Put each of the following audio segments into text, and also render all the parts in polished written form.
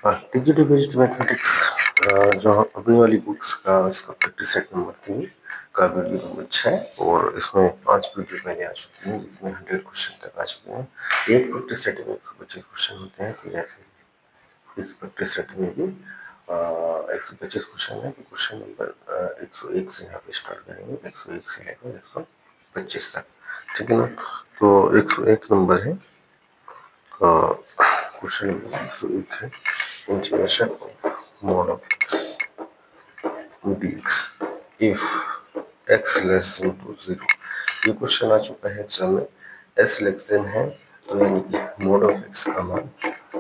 TGT based mathematics जो अपनी वाली बुक्स का इसका प्रैक्टिस सेट नंबर 3 का वीडियो नंबर 6 और इसमें 5 वीडियो पहले आ चुकी हैं जिसमें 100 क्वेश्चन तक आ चुके हैं। एक प्रैक्टिस सेट में 125 क्वेश्चन होते हैं, तो जैसे इस प्रैक्टिस सेट में भी 125 क्वेश्चन है। तो क्वेश्चन नंबर 101 से यहाँ पे स्टार्ट करेंगे, 101 से लेकर 125 तक, ठीक है ना। तो 101 नंबर है, क्वेश्चन नंबर 101 है integration of mod of x dx if x less than to 0। ये क्वेश्चन आ चुका है एग्जाम में। s लेस देन है तो यानी कि मोड ऑफ x का मान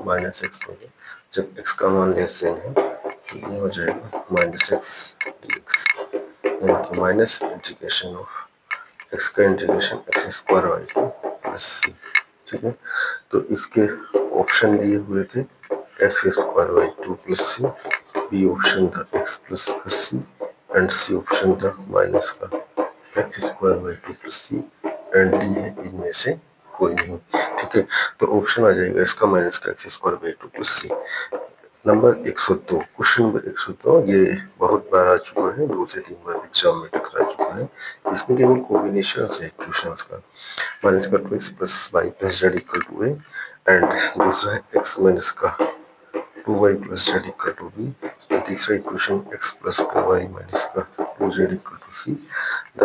माइनस एक्स होगा। जब x का मान लेस देन है तो ये हो जाएगा माइनस एक्स डी एक्स, यानी कि माइनस इंटीग्रेशन ऑफ x का integration X square Y plus C, ठीक है। तो इसके ऑप्शन दिए हुए थे X square by 2 plus C, B option था एक्स प्लस का सी एंड सी ऑप्शन था माइनस का X square by 2 plus C and D है इनमें से कोई नहीं, ठीक है। तो ऑप्शन आ जाएगा इसका माइनस का X square by 2 plus C. Number 102, question number 102 ये बहुत बार आ चुका है, 2 से 3 बार एग्जाम में टकरा चुका है। इसमें केवल कॉम्बिनेशन है इक्वेशंस का, माइनस का 2x plus Y plus Z equal to A and दूसरा है x माइनस का 2y plus Z equal to B, तीसरा इक्वेशन x प्लस का y माइनस का 2z equal to C. The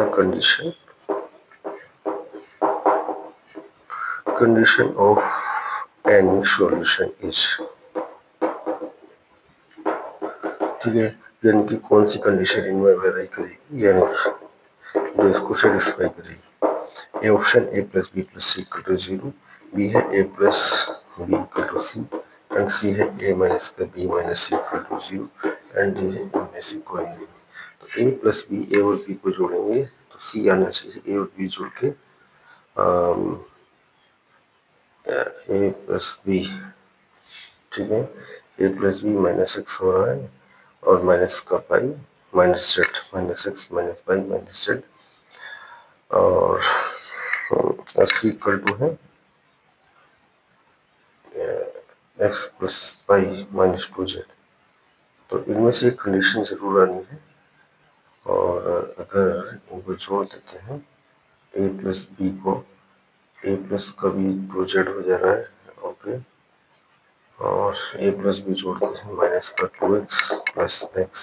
condition of any solution is, ठीक है। यानी कि कौन सी कंडीशन इनमें वेरी करेगी, यानी जो इसको सेटिस्फाई करेगी। A option A plus B plus C equal to 0, B है A plus B equal to C and C है ए माइनस का B minus C equal to 0 and D है इनमें से कोई नहीं। तो ए प्लस बी, ए और बी को जोड़ेंगे तो सी आना चाहिए, ए और बी जोड़ के ए प्लस बी, ठीक है। A plus B minus x हो रहा है और माइनस का pi minus Z, minus x minus pi minus Z और सी इक्वल टू है X plus pi minus 2z। तो इनमें से एक कंडीशन जरूर आनी है और अगर इनको जोड़ देते हैं ए प्लस बी को, ए प्लस का भी 2z हो जा रहा है, ओके, और ए प्लस बी जोड़ते हैं माइनस का 2x प्लस एक्स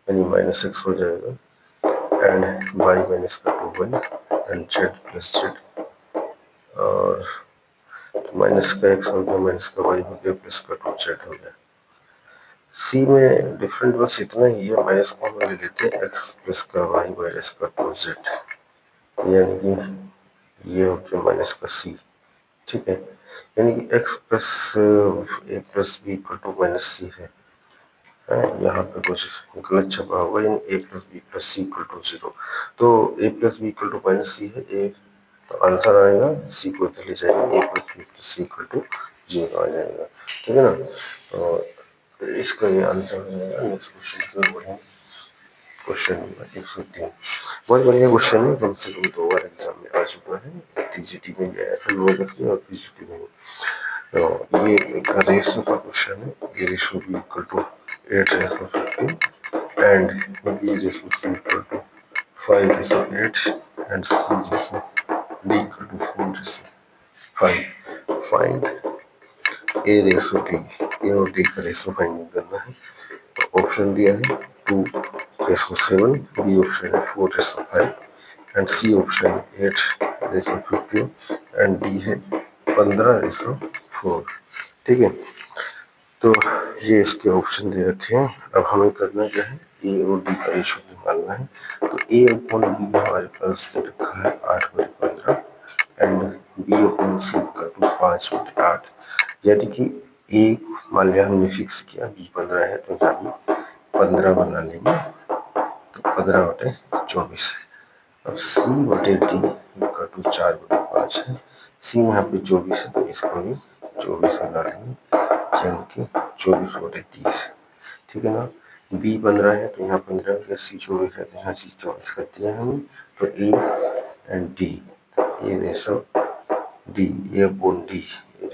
यानी माइनस एक्स हो जाएगा एंड वाई माइनस का 2y and Z plus Z और माइनस का एक्स हो गया माइनस का वाई हो गया प्लस का 2z हो गया। सी में डिफरेंट बस इतना ही है, माइनस कॉमन ले लेते हैं एक्स प्लस का वाई माइनस का 2z, यानी कि ये हो गया माइनस का सी, ठीक है। यानी कि X plus A plus B equal to minus C है, यहाँ पे कुछ गलत छपा हुआ है, A plus B plus C equal to 0। तो A plus B equal to minus C है ए, तो आंसर आएगा सी को इधर ले जाएंगे, A plus B plus C equal to 0 आ जाएगा, ठीक है ना। तो इसका ये आंसर हो जाएगा। नेक्स्ट क्वेश्चन पे बढ़ेंगे, क्वेश्चन नंबर 103, बहुत बढ़िया क्वेश्चन है, कम से कम 2 बार एग्जाम में आ चुका है, टीजीटी में भी आया था 9-10 में और पीजीटी में। तो ये एक रेशो का क्वेश्चन है, A ratio B equal to 8:15 and B ratio C equal to 5:8 and C ratio D equal to 4:5. Find A ratio D, A और D का रेशो फाइंड करना है। तो ऑप्शन दिया है 2:7, बी ऑप्शन है 4:5 एंड सी ऑप्शन है 8:15 and D है 15:4, ठीक है। तो ये इसके ऑप्शन दे रखे हैं। अब हमें करना क्या है, ए और बी का रेशो निकालना है। तो ए अपॉन बी हमारे पास दे रखा है 8/15 एंड बी अपॉन सी का 5/8, यानी कि ए मान लिया हमने फिक्स किया बी 15 है तो यहाँ भी 15 बना लेंगे, तो 15/24 है। अब सी बटे डी का 4/5 है, सी यहाँ पे 24 है तो इसको भी 24 बना लेंगे, यानी कि 24/30, ठीक है ना। बी 15 है तो यहाँ 15 का सी 24 है तो यहाँ सी 24 कर दिया हमने। तो A and D, A ratio D, A upon D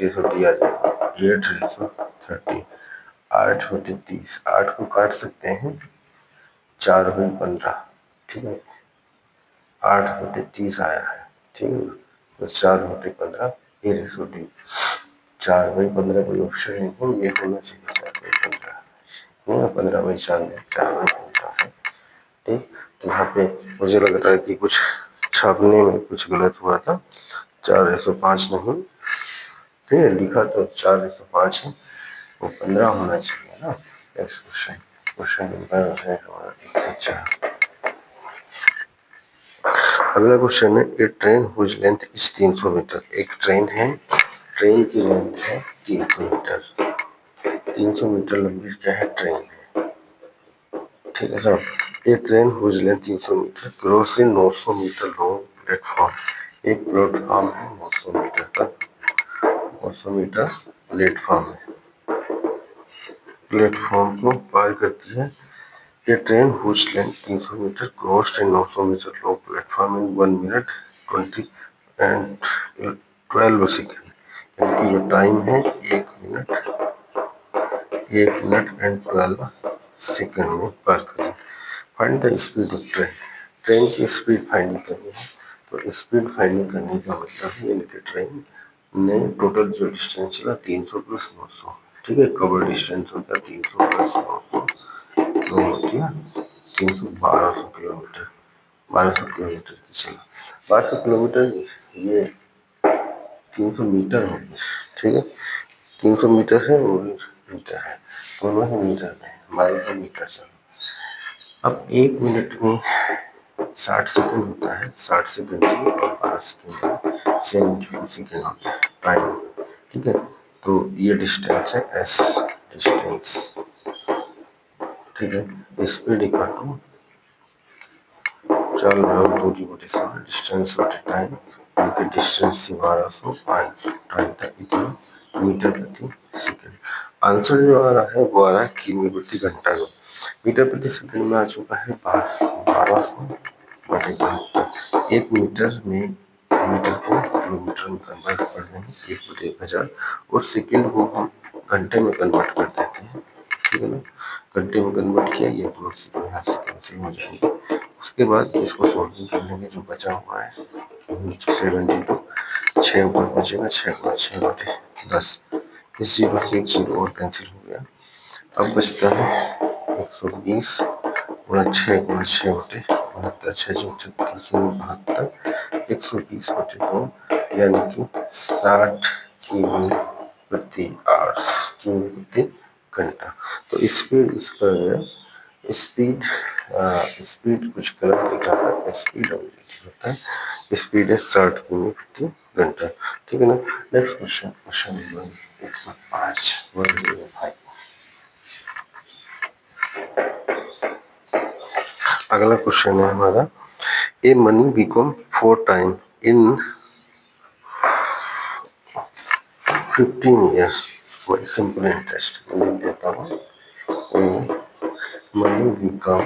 ratio D आ जाएगा 8:30 8/30, 8 को काट सकते हैं 4/15, ठीक है। 8/30 आया है, ठीक है। तो 4/15 ये रेशो डी, 4/15 कोई ऑप्शन नहीं, ये होना चाहिए 4/15, 15/4 में 4/15 है, ठीक। तो यहाँ पे मुझे लग रहा है कि कुछ छापने में कुछ गलत हुआ था, 4/105 नहीं, ठीक है। लिखा तो 4/105 है, वो 15 होना चाहिए ना। नेक्स्ट क्वेश्चन, क्वेश्चन नंबर अच्छा, अगला क्वेश्चन है, a train whose length is 300 metre. एक ट्रेन है, ट्रेन की लेंथ है 300 मीटर, 300 मीटर लंबी क्या है, ट्रेन है, ठीक है साहब। एक train whose length 300 metre cross in 900 metre long platform, एक प्लेटफॉर्म है 900 मीटर का, 900 मीटर प्लेटफॉर्म है, प्लेटफॉर्म को पार करती है। ये train whose length 300 meter crossed in 900 metre long platform in 1 minute 20 and 12 second, यानी कि जो टाइम है 1 मिनट एंड 12 सेकेंड में पार करें। Find the speed of train, train की स्पीड फाइंडिंग करनी है। तो स्पीड फाइंडिंग करने का मतलब है, यानी कि ट्रेन ने टोटल जो डिस्टेंस चला 300 प्लस 900, ठीक है। कवर डिस्टेंस होता है 300 प्लस 900, तो हो गया 300, 1200 किलोमीटर, 1200 किलोमीटर की चला, 1200 किलोमीटर, ये 300 मीटर हो गया, ठीक है। 300 मीटर है वो भी मीटर है, दोनों ही मीटर में, माइल का मीटर चलो। अब 1 मिनट में 60 सेकंड होता है, 60 सेकंड और 12 सेकंड, 72 सेकंड हो गया टाइम, ठीक है। तो ये डिस्टेंस है एस, डिस्टेंस, ठीक है। स्पीड इक्वल टू चल रहा हूँ दूरी बटे समय, डिस्टेंस बटे टाइम, उनकी डिस्टेंस थी 1200, टाइम था इतना, मीटर प्रति सेकंड। आंसर जो आ रहा है वो आ रहा है किमी प्रति घंटा में, मीटर प्रति सेकंड में आ चुका है 1200/72। 1 मीटर में, मीटर को किलोमीटर में कन्वर्ट कर रहे हैं 1/1000, और सेकंड को हम घंटे में कन्वर्ट कर देते हैं, ठीक है ना। घंटे में कन्वर्ट किया, ये अपलोड जो यहाँ से कैंसिल हो जाएंगे। उसके बाद इसको सॉल्विंग कर लेंगे, जो बचा हुआ है 72, 6 ऊपर बचेगा, 6×6/10, इस 0 से एक 0 और कैंसिल हो गया। अब बचता है 120 गुणा 6×6/72, 6×6=72, 120/2, यानी कि 60 किमी प्रति आवर्स, किमी प्रति घंटा। तो स्पीड इसका स्पीड, स्पीड कुछ गलत लिख रहा है, स्पीड होता है, स्पीड है 60 किमी प्रति घंटा, ठीक है ना। Next question, question number 105, 105। अगला क्वेश्चन है हमारा, a money become 4 time in 15 years, very simple interest मैं देता हूँ। A money become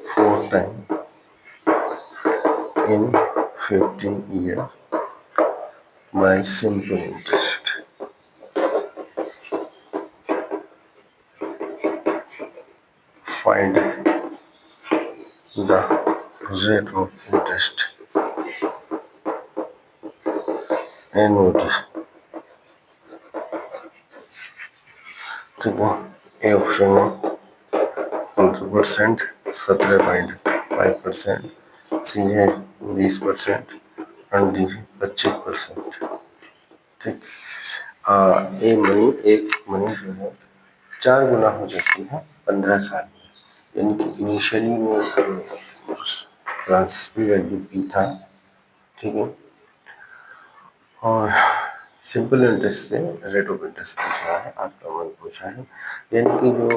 4 time in 15 years by simple interest. Find the rate of interest annually. ठीक है, ए ऑप्शन है 15%, 17.5%, सी है 20% और डी 25%, ठीक। ए मनी, एक मनी जो है 4 गुना हो जाती है 15 साल में, यानी कि इनिशियली में जो ट्रांसफर वैल्यू पी था, ठीक है, और सिंपल इंटरेस्ट से रेट ऑफ इंटरेस्ट पूछा है, आपका मन पूछा है, यानी कि जो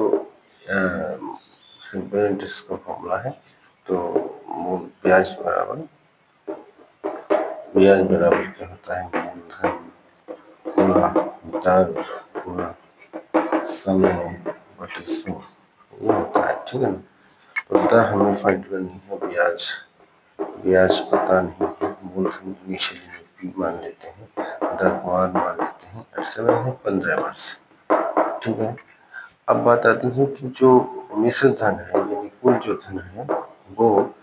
सिंपल इंटरेस्ट का फॉर्मूला है, तो वो ब्याज बराबर क्या होता है, मूलधन गुणा दर गुणा समय बटे 100, ये होता है, ठीक है ना। तो दर हमें फाइंड करनी है, ब्याज पता नहीं है, मूलधन इनिशियली पी मान लेते हैं, दर मान लेते हैं, समय है 15 वर्ष, ठीक है। अब बात आती है कि जो मिश्र धन है यानी कुल जो धन है वो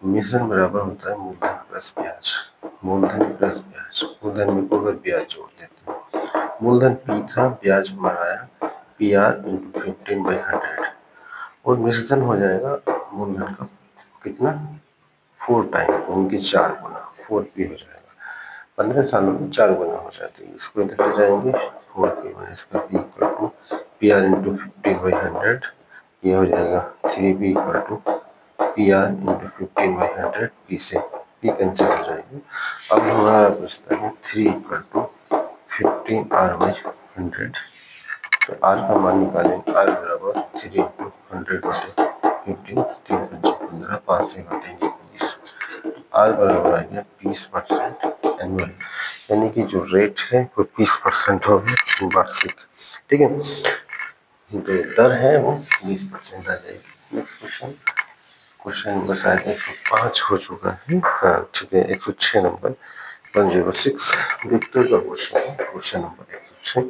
मिश्रण बराबर होता है मूलधन प्लस ब्याज। मूलधन प्लस ब्याज, मूलधन में को अगर ब्याज जोड़ देते हैं, मूलधन पी था, ब्याज हमारा आया पी आर इंटू 15/100 और मिश्रण हो जाएगा मूलधन का कितना 4 टाइम उनकी 4 गुना 4p हो जाएगा। 15 सालों में 4 गुना हो जाती है। इसको इधर ले जाएंगे 4p माइनस का p equal to P R into 15/100, ये हो जाएगा 3p equal to P R into 15/100, P से पी कैंसिल हो जाएगी। अब हमारा बचता है 3 इक्वल टू 15r/100। तो आर का मान निकालेंगे, आर बराबर 3 इंटू 100/15, 3×5 = 15, 5 से घटेंगे 20, आर बराबर आ गया 20% एनुअल, यानी कि जो रेट है वो 20% होगा वार्षिक। ठीक है, जो दर है वो 20% आ जाएगी। नेक्स्ट क्वेश्चन, क्वेश्चन नंबर शायद 105 हो चुका है। हाँ ठीक है, 106 नंबर 106 विक्टर का क्वेश्चन है। क्वेश्चन नंबर 106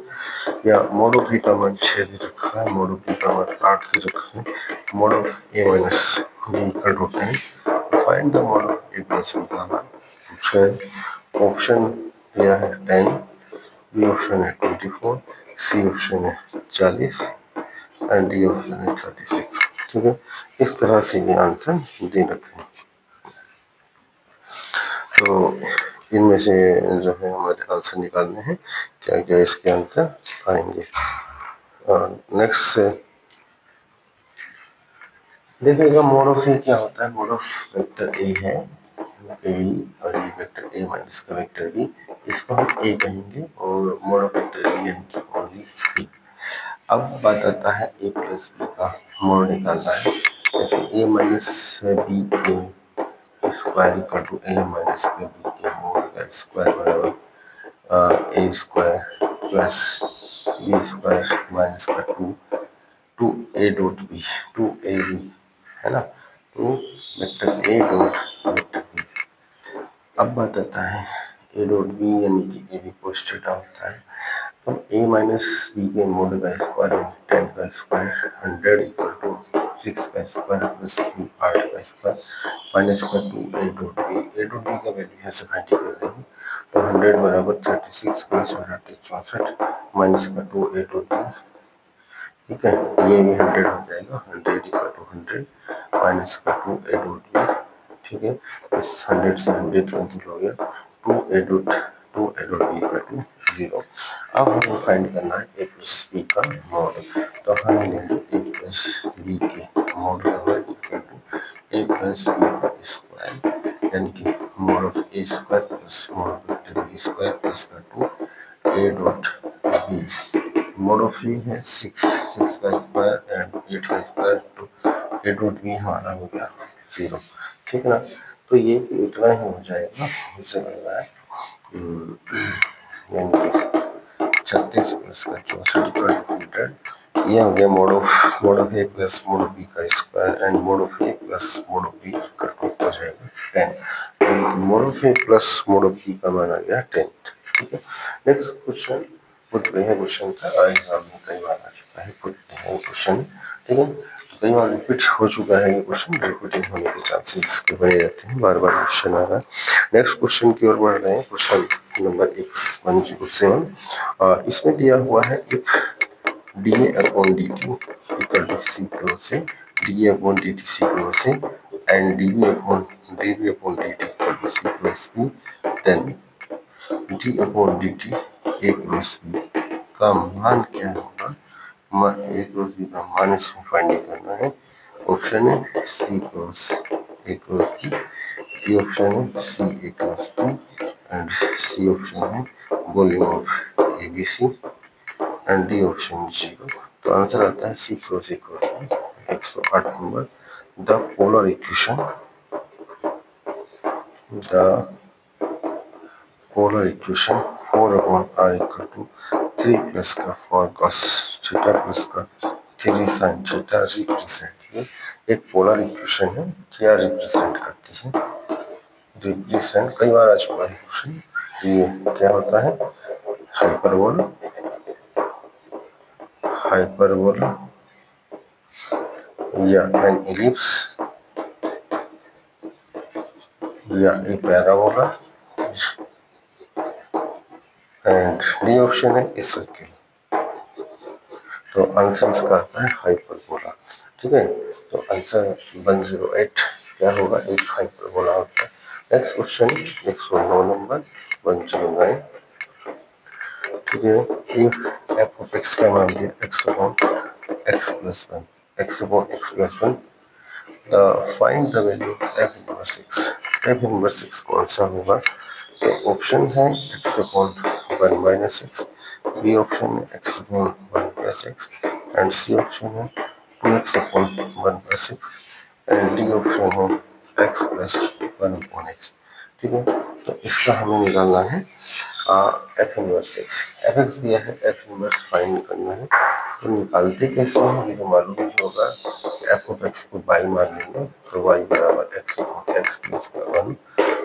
या मोड ऑफ v का मान 6 दे रखा है, मोड ऑफ b का मान 8 दे रखा है, mode of a minus b equal to 10, find the mode of a plus b का मान 6। ऑप्शन दिया है 10, बी ऑप्शन है 24, सी ऑप्शन है 40 एंड डी ऑप्शन है 36। ठीक है, इस तरह से ये आंसर दे रखे हैं। तो इनमें से जो है हमारे आंसर निकालने हैं, क्या क्या इसके आंसर आएंगे। नेक्स्ट से देखिएगा मोड ऑफ ए क्या होता है। मोड ऑफ वेक्टर ए है ए और ये वेक्टर ए माइनस का वेक्टर बी, इसको हम ए कहेंगे और मोड ऑफ वेक्टर बी यानी कि ओनली बी। अब बात आता है ए प्लस बी का मोड निकालना है। जैसे ए माइनस बी के square equal to A minus B के मोड का स्क्वायर बराबर A square plus B square minus का 2 ए डॉट बी, 2ab है ना, तो vector A dot vector B. अब बात आता है ए डॉट बी यानी कि ए बी cos थीटा होता है। अब ए माइनस बी के मोड का स्क्वायर 10 का स्क्वायर 100 इक्वल टू 6 का स्क्वायर प्लस 8 का स्क्वायर माइनस का 2 A dot B. A dot B का वैल्यू यहाँ से फाइंड कर देंगे, तो 100 बराबर 36 प्लस 64 माइनस का 2 ए डॉट बी। ठीक है, ये भी 100 हो जाएगा, 100 इक्वल टू 100 माइनस का 2 ए डॉट बी। ठीक है, इस 100 से 100 कैंसिल हो गया, 2 A dot B equal to 0। अब हमें फाइंड करना है ए प्लस बी का मॉड, तो हम लेंगे ए प्लस बी के मॉड का वर्ग equal to A plus B का स्क्वायर यानी कि mod of A square plus mod of vector B square plus का 2 A dot B. Mod of A है 6 का स्क्वायर एंड 8 का स्क्वायर, तो ए डॉट बी हमारा हो गया 0। ठीक है ना, तो ये इतना ही हो जाएगा। मुझसे लग रहा है यानी कि 36 प्लस का 64 इक्वल टू 100। ये हो गया mod of A plus mod of B का square and mod of A plus mod of B का टोटल हो जाएगा 10। Mod of A plus mod of B का मान आ गया 10। ठीक है, नेक्स्ट क्वेश्चन पुट है। क्वेश्चन का एग्जाम में कई बार आ चुका है पुट है क्वेश्चन। ठीक है, कई बार रिपीट हो चुका है ये क्वेश्चन, रिपीटिंग होने के चांसेस इसके बने रहते हैं, बार बार क्वेश्चन आ रहा है। नेक्स्ट क्वेश्चन की ओर बढ़ रहे हैं। क्वेश्चन नंबर 107, इसमें दिया हुआ है if D A upon D T equal to C cross A, D A upon D T C cross A and D B upon D T equal to C cross B, then D upon D T A cross B का मान क्या होगा। ए cross B का मान इसमें find करना है। Option है C cross A cross B, B option है C A cross B and C option है volume of A B C and D option 0। तो आंसर आता है C cross A cross B. 108 नंबर, the polar equation four upon R equal to 3 plus का 4 cos theta plus का 3 sine theta represent, एक polar equation है, क्या represent करती है। रिप्रेजेंट कई बार आ चुका है क्वेश्चन। ये क्या होता है हाइपरबोला hyperbola या an ellipse या a parabola and D option है ए सर्किल। तो आंसर इसका आता है हाइपरबोला। ठीक है, तो आंसर 108 क्या होगा, एक हाइपरबोला होता है। Next question 109 number 109। ठीक है, इफ एफ ऑफ एक्स का मान दिया X upon x plus one, X upon x plus one, find the value F inverse X. F inverse X कौन सा होगा, तो ऑप्शन है X upon one minus X, B option है X upon one plus X and C option है two X upon one plus X and D option है X plus one upon X. ठीक है, तो इसका हमें निकालना है F inverse X. F x दिया है, एफ इनवर्स फाइंड करना है। तो निकालते कैसे हैं ये तो मालूम नहीं होगा। एफ ऑफ एक्स को वाई मान लेंगे, तो वाई बराबर x upon x plus one,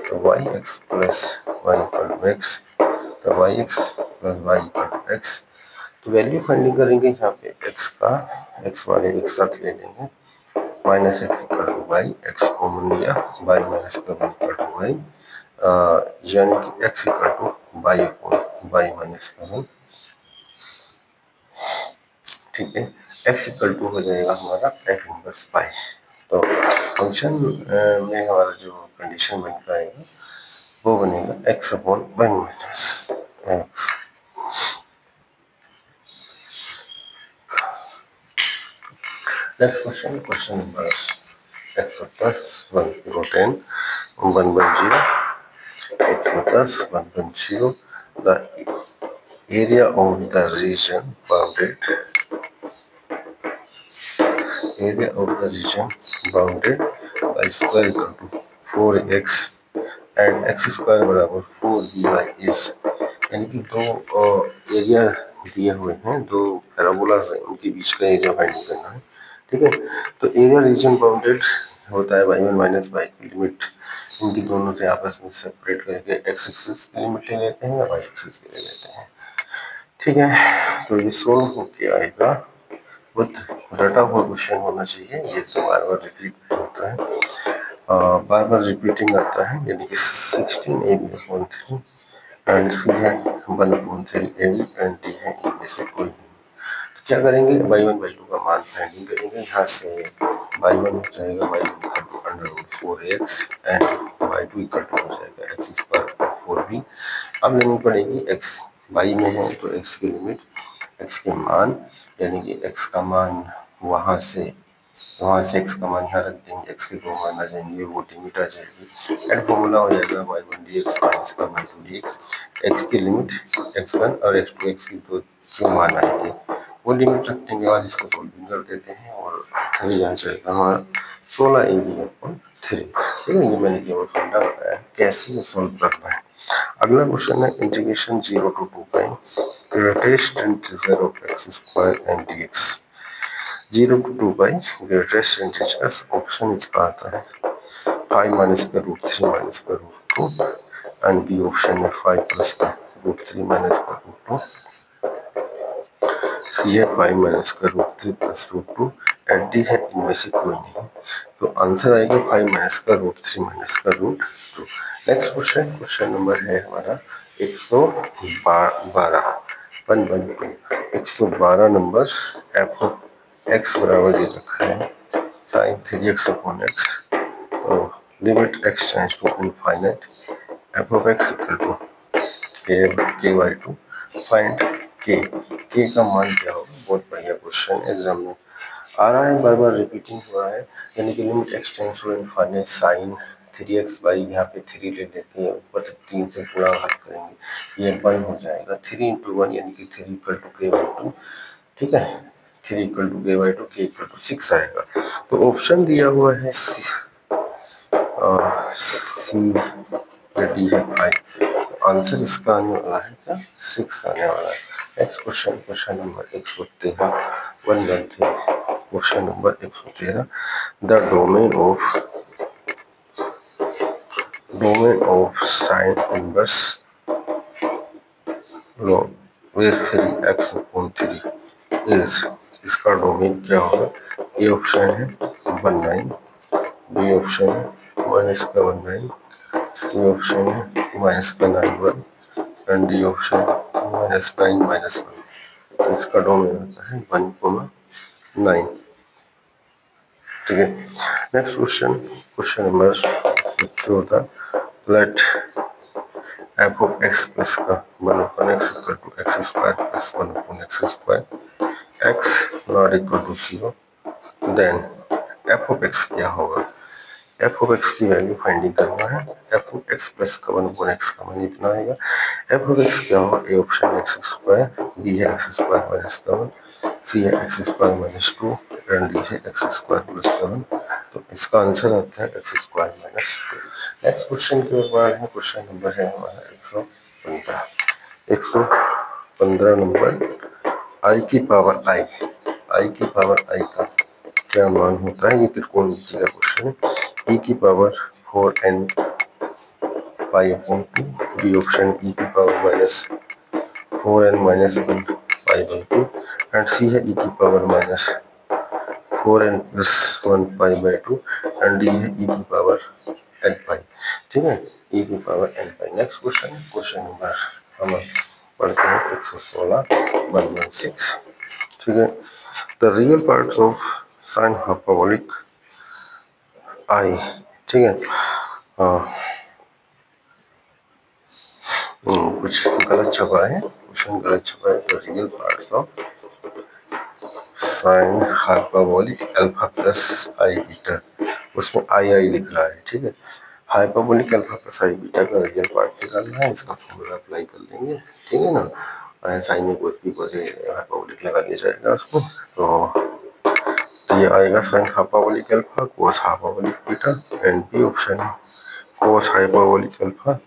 तो y x plus y equal x, तो y x plus y equal x. तो वैल्यू फाइंडिंग करेंगे यहाँ पे एक्स का, एक्स वाले एक साथ ले लेंगे, minus X equal to Y, X common लिया, वाई माइनस का वन इक्वल टू वाई, यानी कि X equal to Y upon Y minus का वन। ठीक है, एक्स इक्वल टू हो जाएगा हमारा एफ इनवर्स पाई। तो फंक्शन में हमारा जो कंडीशन बन पाएगा वो बनेगा x upon one minus x. Next question, question number x plus one zero ten one one zero, x plus one one zero, the area of the region bounded, area of the region bounded by square equal to 4x and x square बराबर 4by is, यानी कि दो area दिए हुए हैं, दो parabolas हैं, उनके बीच का एरिया फाइंड करना है। ठीक है, तो एरिया रीजन बाउंडेड होता है बाई वन माइनस बाई की लिमिट इनकी दोनों से आपस में सेपरेट करके एक्स एक्सिस की लिमिट ले लेते हैं या वाई एक्सिस की ले लेते हैं। ठीक है, तो ये सोल्व होके आएगा विथ रटा हुआ क्वेश्चन होना चाहिए। ये तो बार बार रिपीट होता है, बार बार रिपीटिंग आता है, यानी कि 16 A B upon three and C है one upon three A B and D है इनमें से कोई नहीं। तो क्या करेंगे, बाई वन बाई टू का मान फाइंडिंग करेंगे। यहाँ से बाई वन हो जाएगा by one equal to under root four X and by two equal to हो जाएगा एक्स स्क्वायर फोर बी। अब लेनी पड़ेगी एक्स, बाई में है तो एक्स की लिमिट, एक्स के मान, यानी कि एक्स का मान वहाँ से एक्स का मान यहाँ रख देंगे, एक्स के दो मान आ जाएंगे, वो लिमिट आ जाएगी एंड फॉर्मूला हो जाएगा Y one D X minus का Y two D X. X की लिमिट एक्स वन और एक्स टू, एक्स की दो जो मान आएंगे वो लिमिट रखने के बाद इसको सोल्विंग कर देते हैं और सही आ जाएगा हमारा 16 ए बी अपॉन थ्री। ठीक है, ये मैंने केवल फंडा बताया कैसे सोल्व करना है। अगला क्वेश्चन है integration 0 to 2 pi greatest integer of X square and D X, 0 to 2 pi greatest integers. Option इसका आता है 5 माइनस का रूट थ्री माइनस का root two and B option में 5 प्लस का रूट थ्री माइनस का रूट टू, सी है 5 minus का root three plus root two and D है इनमें से कोई नहीं। तो आंसर आएगा 5 माइनस का रूट थ्री माइनस का root two. Next question, question number है हमारा 112 112 नंबर। एफ ऑफ एक्स बराबर ये रखा है sine three X upon X, तो limit X tends to infinite, F of X equal to K by two, find K का मान क्या होगा। बहुत बढ़िया क्वेश्चन एग्जाम में आ रहा है, बार बार रिपीटिंग हो रहा है, यानी कि limit X tends to infinite sine three X by, यहाँ पे थ्री ले लेते हैं, ऊपर से तीन से पूरा हल करेंगे, ये वन हो जाएगा, थ्री इंटू वन यानी कि three equal to K by to. ठीक है, three equal to K by to, के इक्वल टू सिक्स आएगा। तो ऑप्शन दिया हुआ है सी डी है आई, आंसर इसका आने वाला है क्या, सिक्स आने वाला है। Next question, question number 113 113, question number 113, the domain of sine inverse low base three X upon three is, इसका डोमेन क्या होगा? ए ऑप्शन है 19, बी ऑप्शन है माइनस का 19, सी ऑप्शन है माइनस का 91 and D option minus 9 minus 1। इसका domain आता है 1,9। ठीक है, next question, question number 14, let F of X plus का 1/x equal to X square plus 1/x square X not equal to 0, then F of X क्या होगा? F of X की value finding करना है। एफ ऑफ एक्स प्लस का 1/x का मान इतना आएगा। एफ ऑफ एक्स क्या होगा? A option X square, B है एक्स स्क्वायर माइनस का 1, सी है X square minus 2 and D है एक्स स्क्वायर प्लस का 1। तो इसका आंसर आता है X square minus 2। Next question के बाद है क्वेश्चन नंबर है हमारा 115। 115 नंबर, आई की पावर आई की पावर आई का क्या मान होता है? ये त्रिकोणमिति का क्वेश्चन है। e की power 4n pi upon 2, B option e की power minus 4n minus 1 pi by 2 and C है e की power minus 4n plus 1 pi by 2 and D है e की पावर n पाई। ठीक है, e की power n pi. Next question, question number हम पढ़ते हैं 116 116। ठीक है, the real parts of sine hyperbolic I. ठीक है, कुछ गलत छपा है, क्वेश्चन गलत छपा है। The real parts of sine hyperbolic alpha plus I beta, उसमें आई लिख रहा है। ठीक है, हाइपरबोलिक अल्फा प्लस आई बीटा का रियल पार्ट निकालना है, इसका फॉर्मूला अप्लाई कर लेंगे। ठीक है ना, साइन में कुछ भी हाइपरबोलिक लगा दिया जाएगा उसको। तो ये आएगा sine hyperbolic alpha cos hyperbolic beta and B option है कोस हाइपरबोलिक अल्फा।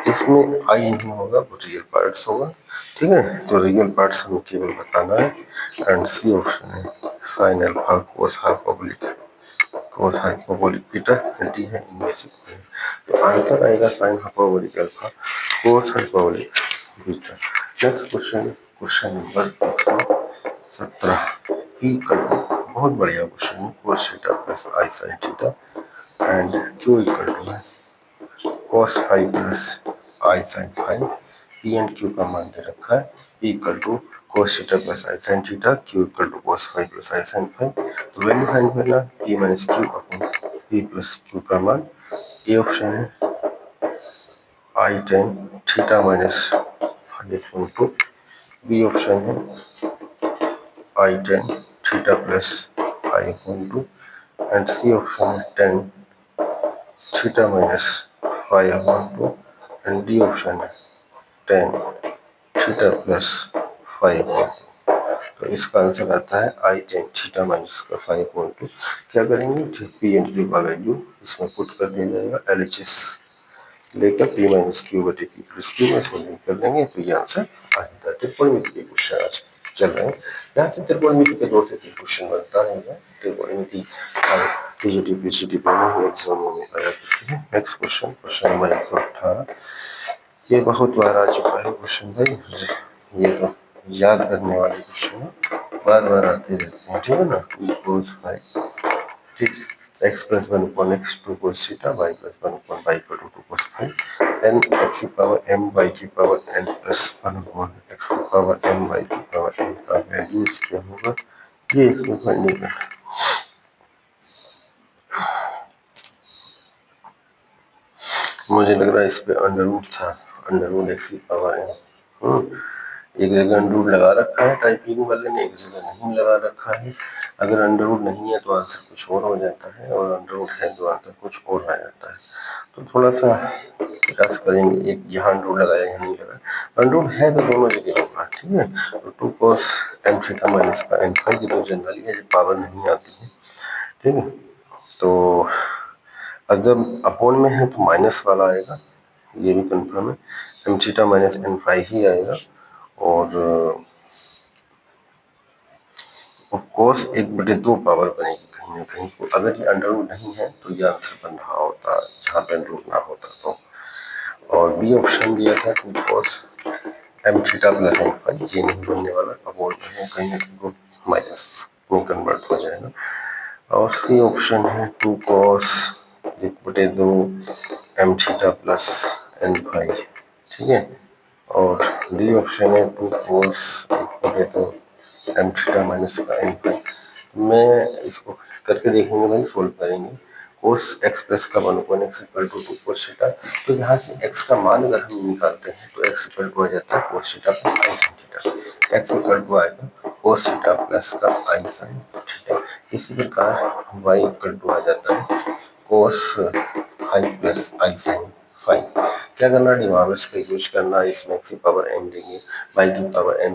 इसमें आई नहीं होगा, वो रियल पार्ट्स होगा। ठीक है, तो रियल पार्ट्स हमें केवल बताना है एंड सी ऑप्शन है sine alpha cos hyperbolic beta D है इनमें से कोई। तो आंसर आएगा sine hyperbolic alpha cos hyperbolic beta. Next question, question number 117, P का बहुत बढ़िया क्वेश्चन है, cos theta plus I sine theta and Q equal to है cos five plus I sine phi. P and Q का मान दे रखा है, P equal to cos theta plus I sine theta, Q equal to cos five plus I sine five. तो value find करना, P minus Q upon P plus Q का मान। A option है I ten theta minus five upon two, B option है I ten theta plus five upon two and C option है ten theta minus five upon two and D option है ten theta plus five upon two. तो इसका answer आता है I ten theta minus का five upon to. क्या करेंगे, P and Q का वैल्यू इसमें पुट कर दिया जाएगा, LHS लेकर पी माइनस क्यू बटे पी प्लस क्यू में सोल्विंग कर देंगे तो ये आंसर आ जाता है। त्रिकोणमिति के क्वेश्चन आज चल रहे हैं, यहाँ से त्रिकोणमिति के 2 से 3 क्वेश्चन बनता रहेगा। त्रिकोणमिति टीजीटी पीसीटी दोनों ही एग्जामों में आया करती है। नेक्स्ट क्वेश्चन, क्वेश्चन नंबर 118, ये बहुत बार आ चुका है क्वेश्चन भाई, ये तो याद करने वाले क्वेश्चन है, बार बार आते रहते हैं। ठीक है ना, 2 cos फाइव, ठीक, x plus 1 upon x 2 cos theta, y plus 1 upon y equal to 2 cos phi, n x की पावर m y की power n plus 1 upon x की पावर m y की पावर n का value क्या होगा, ये इसमें फाइंडिंग करना। मुझे लग रहा है इस पे अंडर रूट था, अंडर रूट x की पावर n। एक जगह अंडर रूट लगा रखा है टाइपिंग वाले ने, एक जगह नहीं लगा रखा है। अगर अंडर रूट नहीं है तो आंसर कुछ और हो जाता है, और अंडर रूट है तो आंसर कुछ और आ जाता है। तो थोड़ा सा प्रयास करेंगे, एक यहाँ अंडर रूट लगाया यहाँ नहीं लगा, अंडर रूट है तो दोनों जगह होगा। ठीक है, तो 2 cos m थीटा माइनस का n फाइव, ये तो जनरली है, पावर नहीं आती है। ठीक है, तो जब अपोन में है तो माइनस वाला आएगा, ये भी कंफर्म है, M theta minus n five ही आएगा। और कोस 1/2 पावर बनेगी कहीं ना कहीं। तो अगर ये अंडर रूट नहीं है तो ये आंसर बन रहा होता जहाँ पे अंडर रूट ना होता तो। और बी ऑप्शन दिया था 2 cos m theta plus n five, ये नहीं बनने वाला, अपोन में है कहीं ना कहीं माइनस में कन्वर्ट हो जाएगा। और सी ऑप्शन है 2 cos 1/2 m theta plus n phi, ठीक है। और डी ऑप्शन है 2 cos 1/2 m थीटा माइनस का n फाई। मैं इसको करके देखेंगे भाई, सोल्व करेंगे। कोस एक्स प्लस का 1/x equal to 2 cos theta, तो यहाँ से x का मान अगर हम निकालते हैं तो x इक्वल टू आ जाता है cos theta plus I sine theta. x equal to आएगा कोस थीटा प्लस का आई साइन थीटा। इसी प्रकार y इक्वल टू आ जाता है कोस five plus I sine five. क्या करना, डिवाइडर्स का यूज करना, इसमें x की पावर n लेंगे, y की पावर n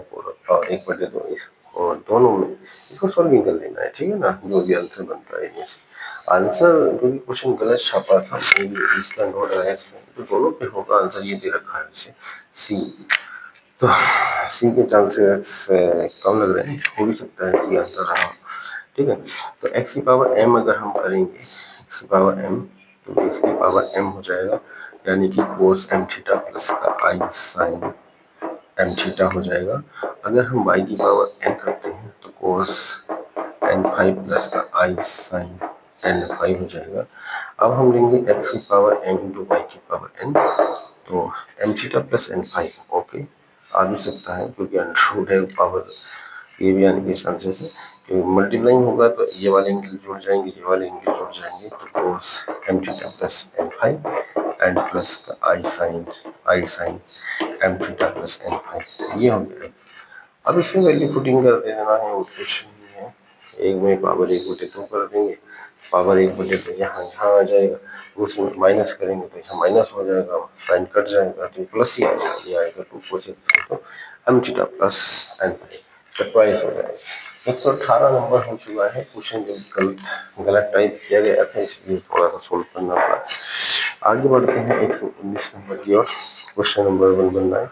और 1/2 और दोनों में इसको सॉल्विंग कर लेना है, ठीक है ना। जो भी आंसर बनता है इनमें से आंसर, क्योंकि क्वेश्चन गलत छापा था इसका नोट है इसमें, तो दोनों पे होगा आंसर, ये दे रखा है इसे सी। तो सी के चांसेस कम लग रहे हैं, हो भी सकता है सी आंसर रहा, ठीक है। तो एक्स की पावर एम अगर हम करेंगे, एक्स की पावर एम, तो इसकी पावर एम हो जाएगा, यानी कि कोस एम थीटा प्लस का आई साइन एम थीटा हो जाएगा। अगर हम वाई की पावर एन करते हैं तो कोस एन फाइव प्लस का आई साइन एन फाइव हो जाएगा। अब हम लेंगे एक्स की पावर एन इंटू वाई की पावर एन, तो M theta plus N five okay आ भी सकता है, क्योंकि अंडररूट है पावर, ये भी आने के चांसेस है। क्योंकि मल्टीप्लाइंग होगा तो ये वाले एंगल जुड़ जाएंगे, ये वाले एंगल जुड़ जाएंगे, तो cos M theta plus N five and plus का I sine M theta plus N five, ये हो गया। अब इसमें वैल्यू पुटिंग कर देना है, और कुछ नहीं है। एक में पावर 1/2 कर देंगे, पावर 1/2 यहाँ यहाँ आ जाएगा, उसमें माइनस करेंगे तो यहाँ माइनस हो जाएगा, साइन कट जाएगा तो प्लस ही आएगा, ये आएगा 2 cos M theta plus N phi twice हो जाएगा। 118 नंबर हो चुका है। क्वेश्चन जो गलत टाइप किया गया था, इसलिए थोड़ा सा सोल्व करना पड़ा। आगे बढ़ते हैं 119 नंबर की ओर। Question number 119,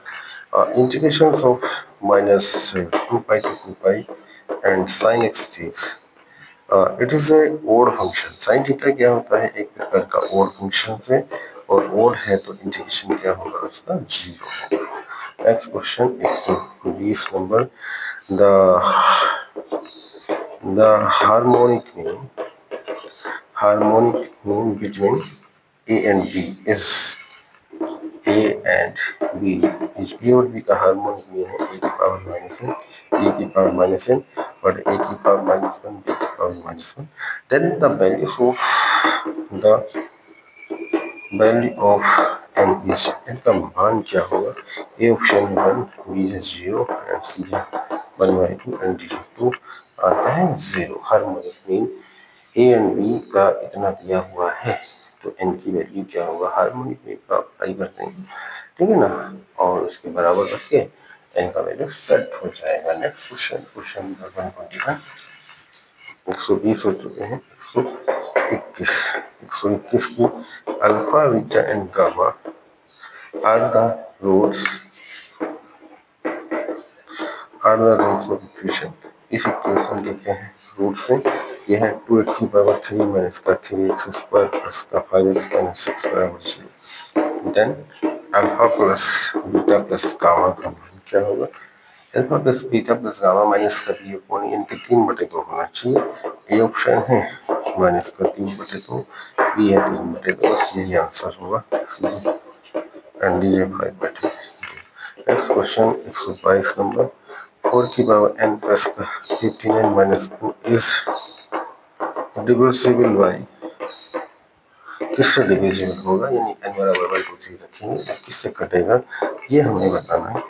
integration of minus 2 pi to 2 pi and sine X dx। It is a odd function. Sine theta क्या होता है, एक प्रकार का ओड फंक्शन है, और ओड है तो इंटीग्रेशन क्या होगा उसका, 0 होगा। Next question 120 number, the harmonic mean between A and B is, A and B is, A और बी का हार्मोनिक मीन है ए की पावर माइनस एन, ए की power minus N, but A की पावर माइनस वन, बी की power minus one. Then the value of N is, इनका मान क्या होगा। ए ऑप्शन 1, बी है 0 एंड सी है 1/2 एंड डी 2 आता है 0। Harmonic mean A and B का इतना दिया हुआ है, तो एन की वैल्यू क्या होगा, हार्मोनिक मीन का अप्लाई करते हैं, ठीक है ना, और उसके बराबर रख के एन का वैल्यू सेट हो जाएगा। नेक्स्ट क्वेश्चन, क्वेश्चन नंबर 121, 120 हो चुके हैं, 121 की, alpha beta and gamma are the roots of equation. इस इक्वेशन के क्या है रूट्स हैं, यह है 2x की पावर 3 माइनस का 3x स्क्वायर प्लस का 5x माइनस 6 बराबर 0। Then alpha plus beta plus gamma का मान क्या होगा। Alpha plus beta plus gamma minus का बी अपॉन इनके 3/2 होना चाहिए। ए ऑप्शन है माइनस का 3/2, बी है 3/2, बस यही आंसर होगा। एंड डी है 5/2। नेक्स्ट क्वेश्चन 122 नंबर, 4 की पावर n प्लस का 59 माइनस 2 इज डिविजिबल बाई, किससे डिविजिबल होगा, यानी n बराबर बाई 2 रखेंगे तो किससे कटेगा, ये हमें बताना है।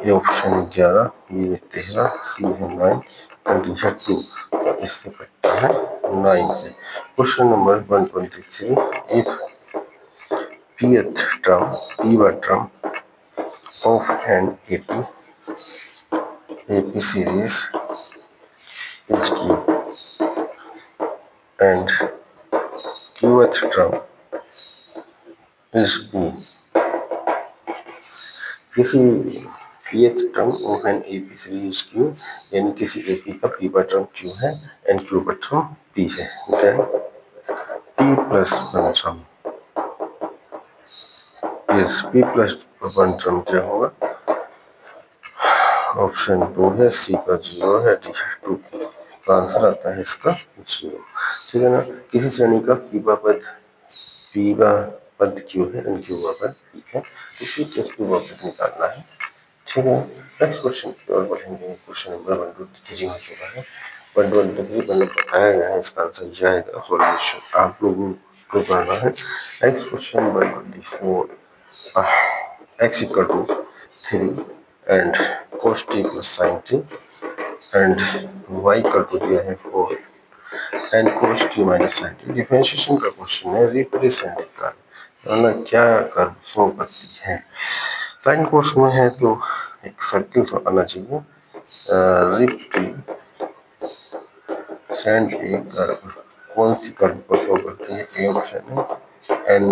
ये ऑप्शन 11, बी है 13, सी है 9 एंड डी है 2, तो इससे कटता है 9 से। Question number 123, if pth term of an AP series is Q and qth term is P, किसी pth term of an AP series Q, यानी किसी AP का P का term Q है and Q का term P है, then P plus one term, yes P plus one term क्या होगा, ऑप्शन 2 है, सी का 0 है, डी 2 का आंसर आता है इसका 0। ठीक है ना। किसी श्रेणी का पीवा पद क्यू है, क्यूबा पद पी है, तो पी प्लस क्यूबा पद निकालना है। ठीक है। नेक्स्ट क्वेश्चन की ओर बढ़ेंगे। क्वेश्चन नंबर 1 2 3 हो चुका है। 1 2 3 मैंने बताया गया है, इसका आंसर यह आएगा। सॉल्यूशन आप लोगों को करना है। Next question 124, x equal to 3 and cos t plus sin t and y equal to दिया है 4 and cos t minus sin t। Differentiation का क्वेश्चन है। रिप्रेजेंट कर क्या कर शो करती है। साइन कोस में है तो एक सर्किल तो आना चाहिए। रिप्रेजेंट ए कर्व, कौन सी कर्व को शो करती है? ए ऑप्शन है। एंड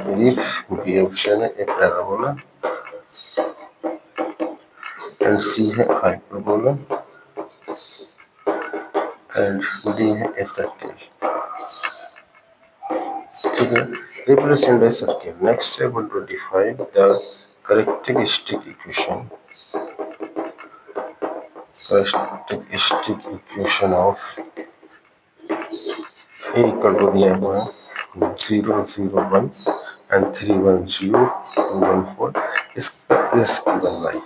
बी ऑप्शन है। ए पैराबोला एंड सी है हाइपरबोला एंड डी है ए सर्किल। ठीक है। Represent a circle. नेक्स्ट है 125, the characteristic equation of A equal to दिया हुआ है 0 0 1 एंड 3 1 0 2 1 4। इसका गिवन बाई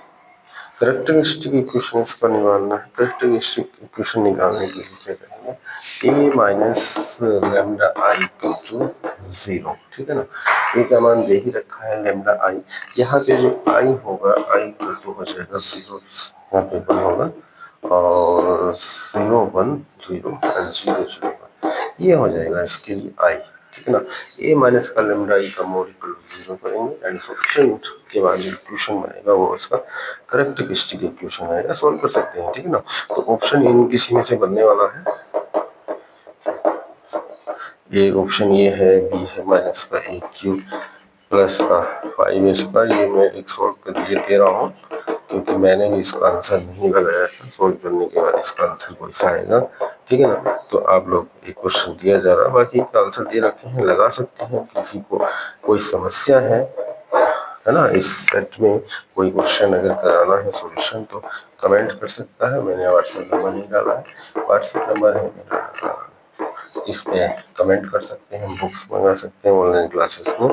कैरेक्टरिस्टिक इक्वेशन इसका निकालना है। कैरेक्टरिस्टिक इक्वेशन निकालने के लिए क्या करेंगे? A minus lambda I equal to 0। ठीक है ना। ए का मान दे ही रखा है लेमडा आई। यहाँ पे जो आई होगा, आई इक्वल टू हो जाएगा 0, यहाँ पे 1 होगा और 0 1 0 एंड 0 0 1, ये हो जाएगा इसके लिए आई। ठीक है ना। ए माइनस का लेमडा आई का मोड इक्वल टू 0 करेंगे एंड सफिशिएंट के बाद जो इक्वेशन बनेगा वो इसका कैरेक्टरिस्टिक इक्वेशन आएगा। सॉल्व कर सकते हैं। ठीक है ना। तो ऑप्शन इन किसी में से बनने वाला है। ये ऑप्शन ये है, बी है माइनस का ए क्यूब प्लस का 5 स्क्वायर। ये मैं एक सॉल्व कर लिए दे रहा हूँ क्योंकि मैंने भी इसका आंसर नहीं लगाया था। सॉल्व करने के बाद इसका आंसर कैसा आएगा। ठीक है ना। तो आप लोग एक क्वेश्चन दिया जा रहा है, बाकी का आंसर दे रखे हैं, लगा सकते हैं। किसी को कोई समस्या है ना, इस सेट में कोई क्वेश्चन अगर कराना है सॉल्यूशन तो कमेंट कर सकता है। मैंने व्हाट्सएप नंबर नहीं डाला है, व्हाट्सएप नंबर है मेरा, इस पे कमेंट कर सकते हैं, बुक्स मंगा सकते हैं, ऑनलाइन क्लासेस में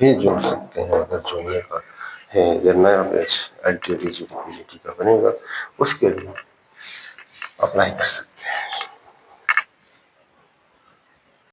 भी जुड़ सकते हैं। अगर जुड़ने का है या नया बैच एलटीडी का बनेगा उसके लिए अप्लाई कर सकते हैं।